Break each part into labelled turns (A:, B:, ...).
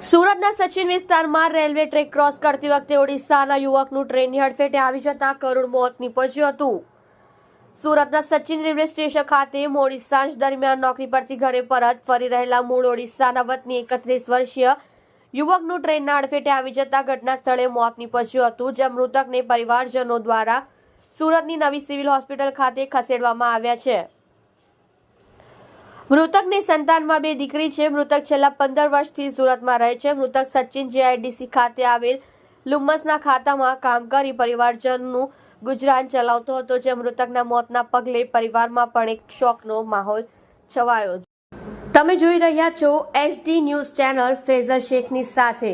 A: સુરતના સચિન વિસ્તારમાં railway track cross કરતી વખતે ઓડિશાના યુવકનું ટ્રેનની હડફેટે આવી જતા કરુણ મોત નીપજ્યું હતું। સુરતના સચિન રેલવે સ્ટેશન ખાતે મોડી સાંજ દરમિયાન નોકરી પરથી ઘરે પરત ફરી રહેલા મૂળ ઓડિશાના વતની 31 વર્ષીય યુવકનું ટ્રેનના હડફેટે આવી જતા ઘટના સ્થળે મોત નીપજ્યું હતું, જે મૃતકને પરિવારજનો દ્વારા સુરતની નવી સિવિલ હોસ્પિટલ ખાતે ખસેડવામાં આવ્યા છે। મૃતકની સંતાનમાં 2 દીકરી છે। મૃતક છેલ્લા 15 વર્ષથી સુરતમાં રહે છે। મૃતક સચિન JIDC ખાતે આવેલ લુમ્મસના ખાતામાં કામ કરી પરિવારજનનું ગુજરાન ચલાવતો હતો, જે મૃતકના મોતના પગલે પરિવારમાં પણ એક શોકનો માહોલ છવાયો। તમે જોઈ રહ્યા છો SD ન્યૂઝ ચેનલ ફેઝર શેખની સાથે।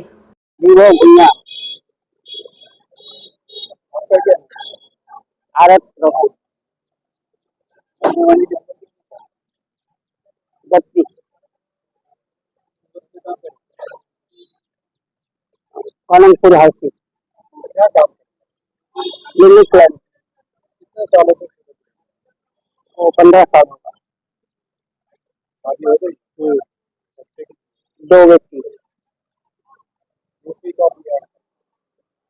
B: कॉलमपुर हाउसिंग
C: क्या काम
B: लिमिट लाइन
C: कितने सालों से
B: वो 15 साल होगा।
C: शादी हो गई? बच्चे की
B: 2 व्यक्ति
C: यूपी का भी है।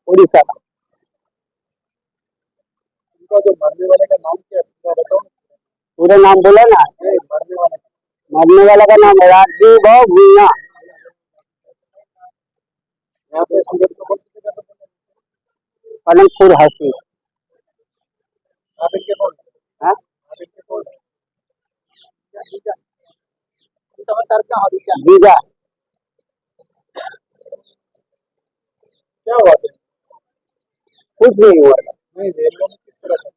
B: उड़ीसा का।
C: उनका जो मरने वाले का नाम क्या है पूरा बताओ।
B: पूरा नाम बोला ना।
C: मरने वाले का
B: मरने वाला का नाम है राजीव भूया।
C: यहाँ पे सूरत को
B: कॉलमपुर हाउसिंग।
C: आप इनके कौन
B: हाँ
C: आप इनके कौन क्या
B: बीजा
C: क्या हुआ था?
B: कुछ नहीं हुआ।
C: नहीं रेलवे में किस तरह था?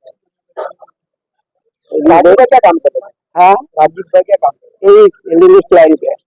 B: राजीव भाई क्या काम करते हैं? हाँ
C: राजीव भाई क्या काम करते
B: यही लिमिट लाइन पे
C: हैं?